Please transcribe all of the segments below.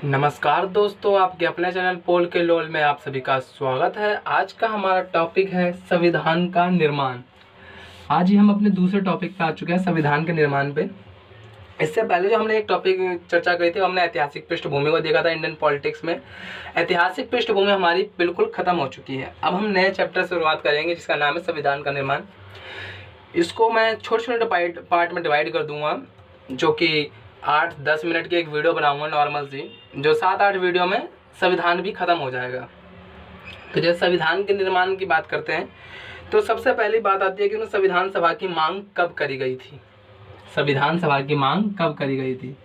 नमस्कार दोस्तों, आपके अपने चैनल पोल के लोल में आप सभी का स्वागत है। आज का हमारा टॉपिक है संविधान का निर्माण। आज ही हम अपने दूसरे टॉपिक पे आ चुके हैं, संविधान के निर्माण पे। इससे पहले जो हमने एक टॉपिक चर्चा करी थी, हमने ऐतिहासिक पृष्ठभूमि को देखा था इंडियन पॉलिटिक्स में। ऐतिहासिक पृष्ठभूमि हमारी बिल्कुल खत्म हो चुकी है। अब हम नए चैप्टर से शुरुआत करेंगे जिसका नाम है संविधान का निर्माण। इसको मैं छोटे छोटे पार्ट में डिवाइड कर दूंगा, जो कि 8-10 मिनट की एक वीडियो बनाऊंगा नॉर्मल सी, जो 7-8 वीडियो में संविधान भी खत्म हो जाएगा। तो जैसे संविधान के निर्माण की बात करते हैं तो सबसे पहली बात आती है कि संविधान सभा की मांग कब करी गई थी। संविधान सभा की मांग कब करी गई थी।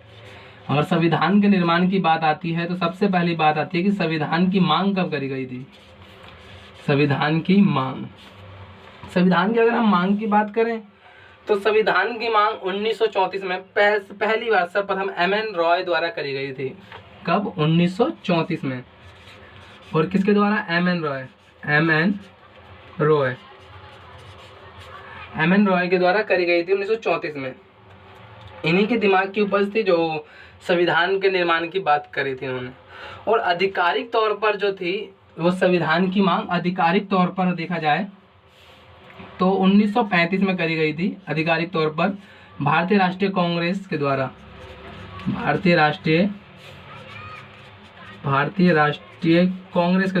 और संविधान के निर्माण की बात आती है तो सबसे पहली बात आती है कि संविधान की मांग कब करी गई थी। संविधान की मांग, संविधान की अगर हम मांग की बात करें तो संविधान की मांग 1934 में पहली बार सर्वप्रथम एम.एन. रॉय द्वारा करी गई थी। कब? 1934 में। और किसके द्वारा? एम.एन. रॉय। एम.एन. रॉय के द्वारा करी गई थी 1934 में। इन्हीं के दिमाग की उपज थी जो संविधान के निर्माण की बात करी थी उन्होंने। और आधिकारिक तौर पर जो थी वो संविधान की मांग आधिकारिक तौर पर देखा जाए तो 1935 में करी गई थी आधिकारिक तौर पर भारतीय राष्ट्रीय कांग्रेस के द्वारा। भारतीय राष्ट्रीय कांग्रेस के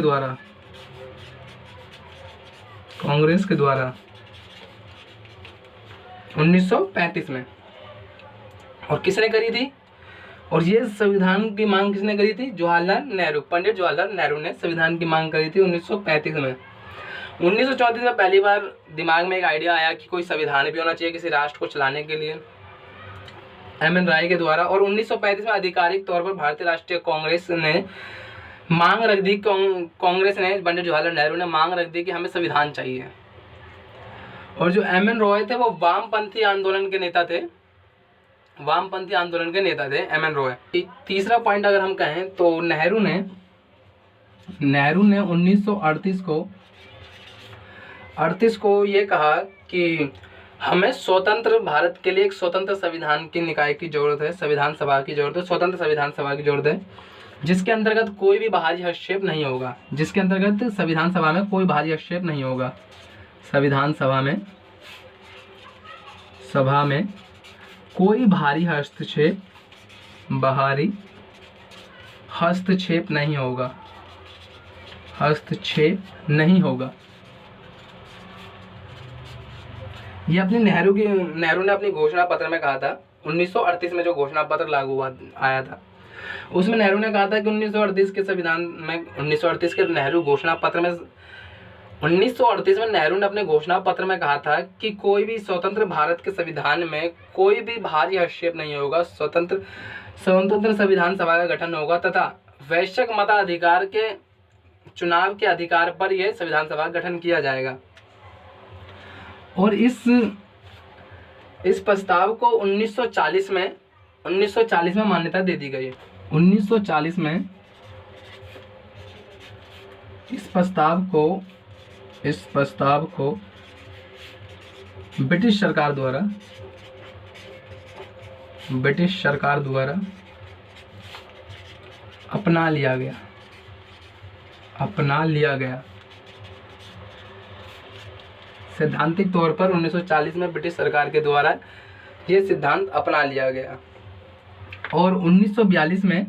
द्वारा 1935 में। और किसने करी थी? और ये संविधान की मांग किसने करी थी? जवाहरलाल नेहरू, पंडित जवाहरलाल नेहरू ने संविधान की मांग करी थी 1935 में। 1934 में पहली बार दिमाग में एक आइडिया आया कि कोई संविधान भी होना चाहिए किसी राष्ट्र को चलाने के लिए, एम.एन. रॉय के द्वारा। और 1935 में आधिकारिक तौर पर भारतीय राष्ट्रीय कांग्रेस ने मांग रख दी, कांग्रेस ने, पंडित जवाहरलाल नेहरू ने मांग रख दी कि हमें संविधान चाहिए। और जो एम.एन. रॉय थे वो वामपंथी आंदोलन के नेता थे, एम.एन. रॉय। तीसरा पॉइंट अगर हम कहें तो नेहरू ने 1938 को ये कहा कि हमें स्वतंत्र भारत के लिए एक स्वतंत्र संविधान की निकाय की जरूरत है, संविधान सभा की जरूरत है, स्वतंत्र संविधान सभा की जरूरत है, जिसके अंतर्गत कोई भी बाहरी हस्तक्षेप नहीं होगा, जिसके अंतर्गत संविधान सभा में कोई बाहरी हस्तक्षेप नहीं होगा, संविधान सभा में कोई बाहरी हस्तक्षेप नहीं होगा। ये अपनी नेहरू ने अपनी घोषणा पत्र में कहा था। 1938 में जो घोषणा पत्र लागू आया था उसमें नेहरू ने कहा था कि 1938 के संविधान में, 1938 के नेहरू घोषणा पत्र में, 1938 में नेहरू ने अपने घोषणा पत्र में कहा था कि कोई भी स्वतंत्र भारत के संविधान में कोई भी बाहरी हस्तक्षेप नहीं होगा, स्वतंत्र संविधान सभा का गठन होगा तथा वैश्विक मताधिकार के चुनाव के अधिकार पर यह संविधान सभा का गठन किया जाएगा। और इस प्रस्ताव को 1940 में मान्यता दे दी गई। 1940 में इस प्रस्ताव को ब्रिटिश सरकार द्वारा अपना लिया गया। सैद्धांतिक तौर पर 1940 में ब्रिटिश सरकार के द्वारा यह सिद्धांत अपना लिया गया। और 1942 में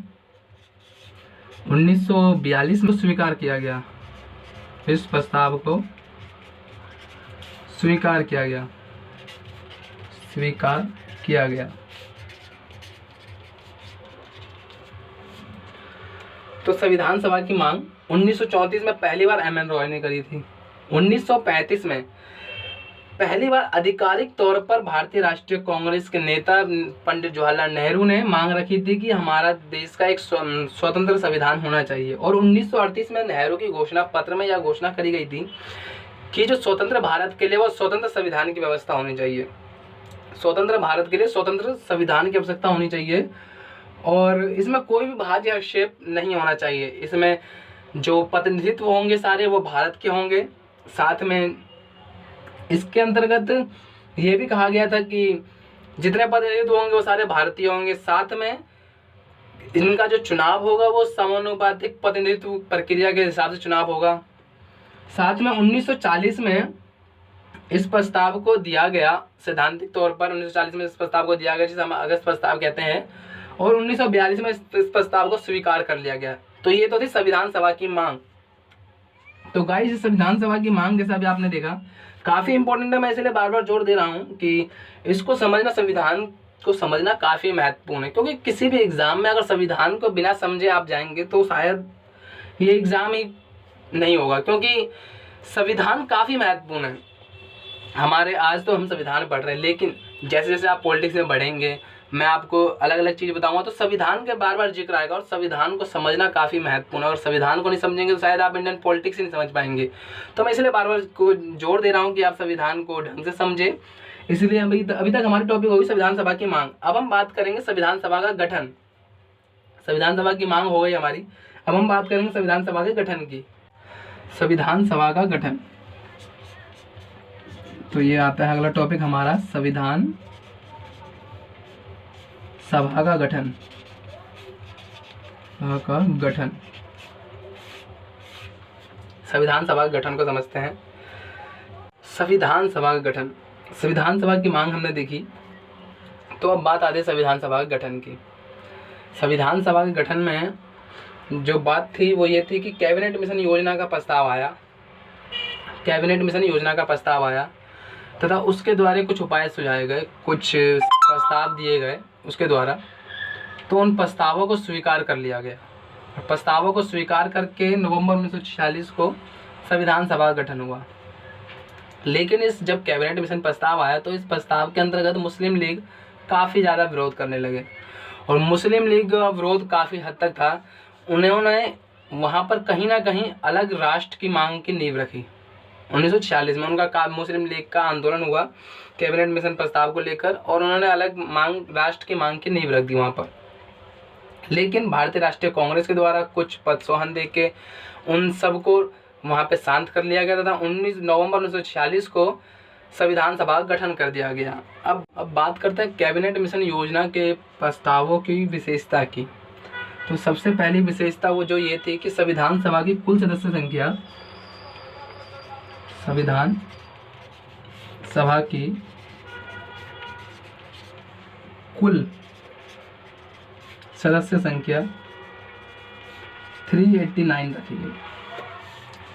स्वीकार किया गया। इस प्रस्ताव को स्वीकार किया गया। तो संविधान सभा की मांग 1934 में पहली बार एम.एन. रॉय ने करी थी। 1935 में पहली बार आधिकारिक तौर पर भारतीय राष्ट्रीय कांग्रेस के नेता पंडित जवाहरलाल नेहरू ने मांग रखी थी कि हमारा देश का एक स्वतंत्र संविधान होना चाहिए। और 1938 में नेहरू की घोषणा पत्र में यह घोषणा करी गई थी कि जो स्वतंत्र भारत के लिए वो स्वतंत्र संविधान की व्यवस्था होनी चाहिए, स्वतंत्र भारत के लिए स्वतंत्र संविधान की आवश्यकता होनी चाहिए। और इसमें कोई भी बाहरी हस्तक्षेप नहीं होना चाहिए। इसमें जो प्रतिनिधित्व होंगे सारे वो भारत के होंगे। साथ में इसके अंतर्गत ये भी कहा गया था कि जितने प्रतिनिधित्व होंगे वो सारे भारतीय होंगे। साथ में इनका जो चुनाव होगा वो समानुपातिक प्रतिनिधित्व प्रक्रिया के हिसाब से चुनाव होगा। साथ में 1940 में इस प्रस्ताव को दिया गया, सैद्धांतिक तौर पर 1940 में इस प्रस्ताव को दिया गया जिसे हम अगस्त प्रस्ताव कहते हैं, और 1942 में इस प्रस्ताव को स्वीकार कर लिया गया। तो ये तो थी संविधान सभा की मांग। तो गाइस, संविधान सभा की मांग जैसा अभी आपने देखा काफ़ी इंपॉर्टेंट है। मैं इसलिए बार बार जोर दे रहा हूँ कि इसको समझना, संविधान को समझना काफ़ी महत्वपूर्ण है, क्योंकि किसी भी एग्ज़ाम में अगर संविधान को बिना समझे आप जाएंगे तो शायद ये एग्ज़ाम ही नहीं होगा, क्योंकि संविधान काफ़ी महत्वपूर्ण है हमारे। आज तो हम संविधान पढ़ रहे हैं, लेकिन जैसे जैसे आप पॉलिटिक्स में बढ़ेंगे, मैं आपको अलग अलग चीज़ बताऊंगा तो संविधान के बार बार जिक्र आएगा, और संविधान को समझना काफ़ी महत्वपूर्ण है। और संविधान को नहीं समझेंगे तो शायद आप इंडियन पॉलिटिक्स ही नहीं समझ पाएंगे। तो मैं इसलिए बार बार को जोर दे रहा हूँ कि आप संविधान को ढंग से समझें। इसलिए अभी तक हमारी टॉपिक होगी संविधान सभा की मांग। अब हम बात करेंगे संविधान सभा का गठन। संविधान सभा की मांग हो गई हमारी, अब हम बात करेंगे संविधान सभा के गठन की। संविधान सभा का गठन, तो ये आता है अगला टॉपिक हमारा, संविधान सभा का गठन। संविधान सभा के गठन को समझते हैं। संविधान सभा का गठन, संविधान सभा की मांग हमने देखी, तो अब बात आती है संविधान सभा के गठन की। संविधान सभा के गठन में जो बात थी वो ये थी कि कैबिनेट मिशन योजना का प्रस्ताव आया। कैबिनेट मिशन योजना का प्रस्ताव आया तथा उसके द्वारा कुछ उपाय सुझाए गए, कुछ प्रस्ताव दिए गए उसके द्वारा। तो उन प्रस्तावों को स्वीकार कर लिया गया। प्रस्तावों को स्वीकार करके नवंबर 1946 को संविधान सभा का गठन हुआ। लेकिन इस जब कैबिनेट मिशन प्रस्ताव आया तो इस प्रस्ताव के अंतर्गत मुस्लिम लीग काफ़ी ज़्यादा विरोध करने लगे, और मुस्लिम लीग का विरोध काफ़ी हद तक था। उन्होंने वहाँ पर कहीं ना कहीं अलग राष्ट्र की मांग की नींव रखी। 1946 में उनका मुस्लिम लीग का आंदोलन हुआ कैबिनेट मिशन प्रस्ताव को लेकर, और उन्होंने अलग मांग, राष्ट्र की मांग की नींव रख दी वहाँ पर। लेकिन भारतीय राष्ट्रीय कांग्रेस के द्वारा कुछ पदसोहन दे के उन सब को वहाँ पे शांत कर लिया गया था। 19 नवंबर 1946 को संविधान सभा का गठन कर दिया गया। अब बात करते हैं कैबिनेट मिशन योजना के प्रस्तावों की विशेषता की। तो सबसे पहली विशेषता वो जो ये थी कि संविधान सभा की कुल सदस्य संख्या, संविधान सभा की कुल सदस्य संख्या 389 रखी गई।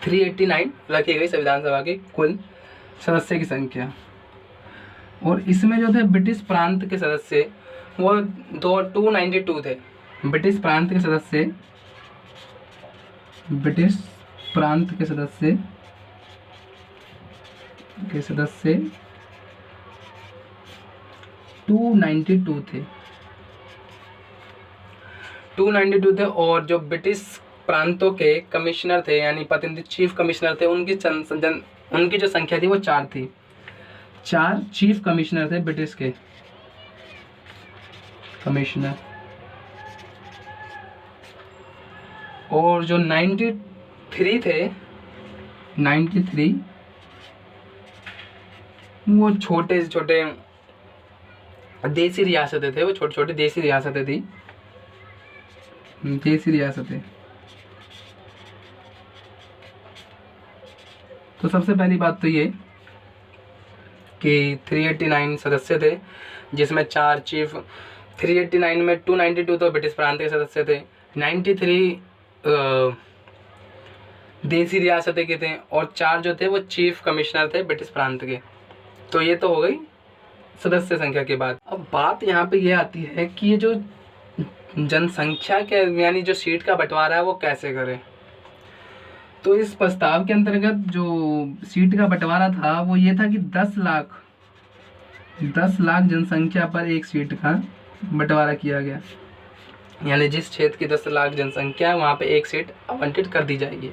389 रखी गई संविधान सभा की कुल सदस्य की संख्या। और इसमें जो थे ब्रिटिश प्रांत के सदस्य वो 292 थे। ब्रिटिश प्रांत के सदस्य 292 थे। 292 थे। और जो ब्रिटिश प्रांतों के कमिश्नर थे, यानी प्रतिनिधि चीफ कमिश्नर थे, उनकी जो संख्या थी वो 4 थी। 4 चीफ कमिश्नर थे ब्रिटिश के कमिश्नर। और जो 93 थे, 93 वो छोटे से छोटे देसी रियासतें थे। वो छोटी छोटी देसी रियासतें थी, देसी रियासतें। तो सबसे पहली बात तो ये कि 389 सदस्य थे, जिसमें 4 चीफ, 389 में 292 तो ब्रिटिश प्रांत के सदस्य थे, 93 देसी रियासतें के थे, और 4 जो थे वो चीफ कमिश्नर थे ब्रिटिश प्रांत के। तो ये तो हो गई सदस्य संख्या के बाद। अब बात यहाँ पे ये आती है कि ये जो जनसंख्या के यानी जो सीट का बंटवारा है वो कैसे करें। तो इस प्रस्ताव के अंतर्गत जो सीट का बंटवारा था वो ये था कि 10 लाख जनसंख्या पर एक सीट का बंटवारा किया गया। यानी जिस क्षेत्र की 10 लाख जनसंख्या है वहाँ पे एक सीट आवंटित कर दी जाएगी।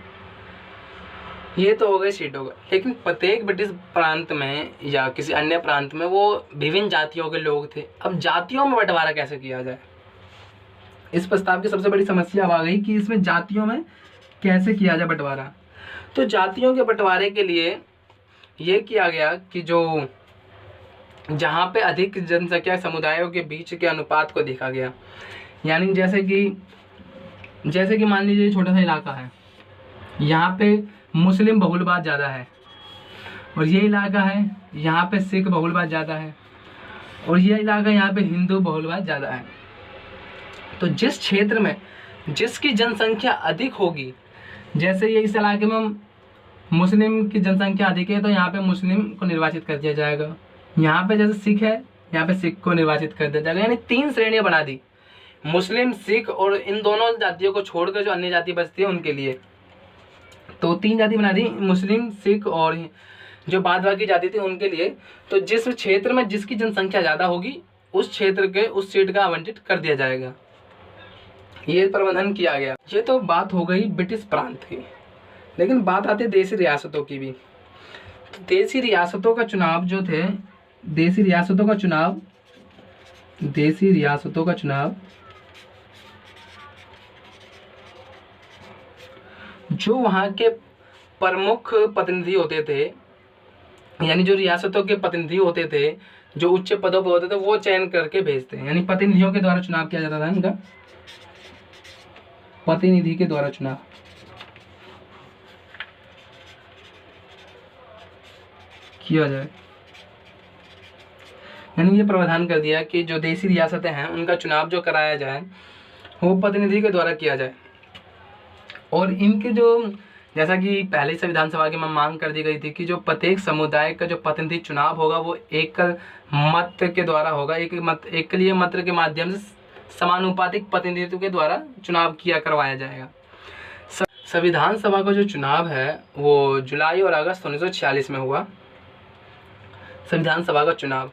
ये तो हो गई सीटों का। लेकिन प्रत्येक ब्रिटिश प्रांत में या किसी अन्य प्रांत में वो विभिन्न जातियों के लोग थे। अब जातियों में बंटवारा कैसे किया जाए, इस प्रस्ताव की सबसे बड़ी समस्या अब आ गई कि इसमें जातियों में कैसे किया जाए बंटवारा। तो जातियों के बंटवारे के लिए ये किया गया कि जो जहाँ पे अधिक जनसंख्या समुदायों के बीच के अनुपात को देखा गया, यानी जैसे कि मान लीजिए छोटा सा इलाका है, यहाँ पे मुस्लिम बहुलवाद ज़्यादा है, और ये इलाका है यहाँ पे सिख बहुलवाद ज़्यादा है, और ये इलाका यहाँ पे हिंदू बहुलवाद ज़्यादा है। तो जिस क्षेत्र में जिसकी जनसंख्या अधिक होगी, जैसे ये इस इलाके में मुस्लिम की जनसंख्या अधिक है तो यहाँ पे मुस्लिम को निर्वाचित कर दिया जाएगा, यहाँ पे जैसे सिख है यहाँ पे सिख को निर्वाचित कर दिया जाएगा। यानी 3 श्रेणियाँ बना दी, मुस्लिम, सिख और इन दोनों जातियों को छोड़कर जो अन्य जाति बचती है उनके लिए। तो 3 जाति बना दी, मुस्लिम, सिख और जो बाद बाकी जाति थी उनके लिए। तो जिस क्षेत्र में जिसकी जनसंख्या ज़्यादा होगी उस क्षेत्र के उस सीट का आवंटित कर दिया जाएगा, ये प्रबंधन किया गया। ये तो बात हो गई ब्रिटिश प्रांत की, लेकिन बात आती है देशी रियासतों की भी। तो देशी रियासतों का चुनाव जो थे, देशी रियासतों का चुनाव जो वहाँ के प्रमुख प्रतिनिधि होते थे, यानी जो रियासतों के प्रतिनिधि होते थे, जो उच्च पदों पर होते थे, वो चयन करके भेजते हैं। यानी प्रतिनिधियों के द्वारा चुनाव किया जाता था इनका, प्रतिनिधि के द्वारा चुनाव किया जाए। यानी ये प्रावधान कर दिया कि जो देशी रियासतें हैं उनका चुनाव जो कराया जाए वो प्रतिनिधि के द्वारा किया जाए। और इनके जो, जैसा कि पहले संविधान सभा की में मांग कर दी गई थी कि जो प्रत्येक समुदाय का जो प्रतिनिधि चुनाव होगा वो एक मत के द्वारा होगा, एकलीय मत के माध्यम से समानुपातिक प्रतिनिधित्व के द्वारा चुनाव करवाया जाएगा। संविधान सभा का जो चुनाव है वो जुलाई और अगस्त 1946 में हुआ, संविधान सभा का चुनाव।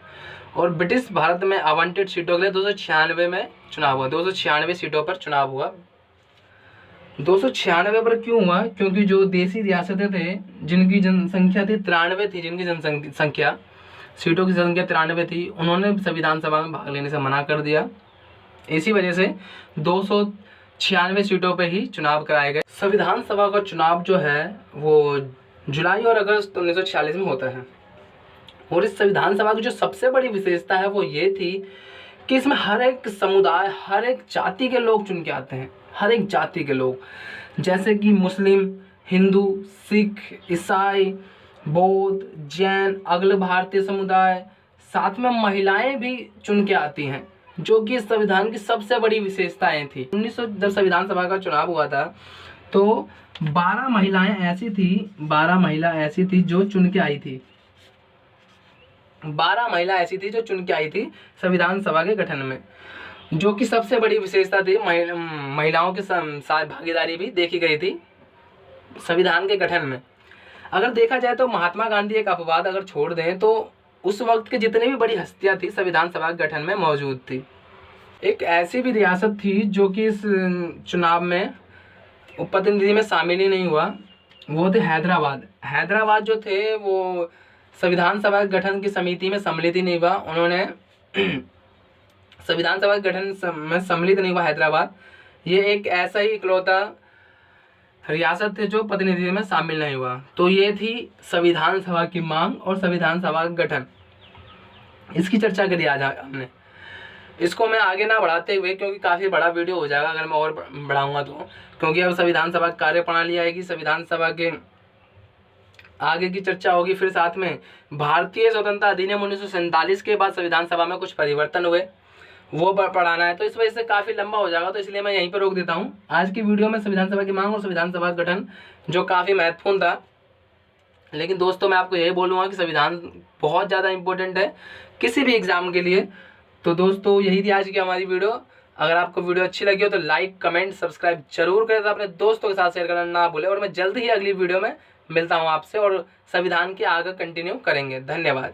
और ब्रिटिश भारत में आवंटित सीटों के लिए 296 में चुनाव हुआ, 296 सीटों पर चुनाव हुआ। 296 पर क्यों हुआ? क्योंकि जो देशी रियासतें थे जिनकी जनसंख्या थी 93 थी, जिनकी जनसंख्या सीटों की संख्या 93 थी, उन्होंने संविधान सभा में भाग लेने से मना कर दिया। इसी वजह से 296 सीटों पर ही चुनाव कराए गए। संविधान सभा का चुनाव जो है वो जुलाई और अगस्त 1946 में होता है। और इस संविधान सभा की जो सबसे बड़ी विशेषता है वो ये थी कि इसमें हर एक समुदाय, हर एक जाति के लोग चुन के आते हैं, हर एक जाति के लोग, जैसे कि मुस्लिम, हिंदू, सिख, ईसाई, बौद्ध, जैन, अगल भारतीय समुदाय, साथ में महिलाएं भी चुन के आती हैं, जो कि इस संविधान की सबसे बड़ी विशेषताएं थी। 1900 जब संविधान सभा का चुनाव हुआ था तो 12 महिलाएं ऐसी थी जो चुन के आई थी। 12 महिला ऐसी थी जो चुन के आई थी संविधान सभा के गठन में, जो कि सबसे बड़ी विशेषता थी। महिलाओं के साथ भागीदारी भी देखी गई थी संविधान के गठन में। अगर देखा जाए तो महात्मा गांधी एक अपवाद अगर छोड़ दें तो उस वक्त के जितने भी बड़ी हस्तियां थी संविधान सभा के गठन में मौजूद थी। एक ऐसी भी रियासत थी जो कि इस चुनाव में प्रतिनिधि में शामिल ही नहीं हुआ, वो थे हैदराबाद। हैदराबाद जो थे वो संविधान सभा के गठन की समिति में सम्मिलित ही नहीं हुआ। उन्होंने संविधान सभा के गठन में सम्मिलित नहीं हुआ हैदराबाद। ये एक ऐसा ही इकलौता रियासत थे जो प्रतिनिधि में शामिल नहीं हुआ। तो ये थी संविधान सभा की मांग और संविधान सभा का गठन, इसकी चर्चा करी आज हमने। इसको मैं आगे ना बढ़ाते हुए, क्योंकि काफ़ी बड़ा वीडियो हो जाएगा अगर मैं और बढ़ाऊंगा तो, क्योंकि अब संविधान सभा की कार्यप्रणाली आएगी, संविधान सभा के आगे की चर्चा होगी, फिर साथ में भारतीय स्वतंत्रता अधिनियम 1947 के बाद संविधान सभा में कुछ परिवर्तन हुए वो पढ़ाना है। तो इस वजह से काफ़ी लंबा हो जाएगा, तो इसलिए मैं यहीं पर रोक देता हूँ। आज की वीडियो में संविधान सभा की मांग और संविधान सभा का गठन जो काफ़ी महत्वपूर्ण था। लेकिन दोस्तों मैं आपको यही बोलूँगा कि संविधान बहुत ज़्यादा इंपॉर्टेंट है किसी भी एग्ज़ाम के लिए। तो दोस्तों यही थी आज की हमारी वीडियो। अगर आपको वीडियो अच्छी लगी हो तो लाइक, कमेंट, सब्सक्राइब जरूर करें, तो अपने दोस्तों के साथ शेयर करना ना भूलें। और मैं जल्द ही अगली वीडियो में मिलता हूँ आपसे और संविधान के आगे कंटिन्यू करेंगे। धन्यवाद।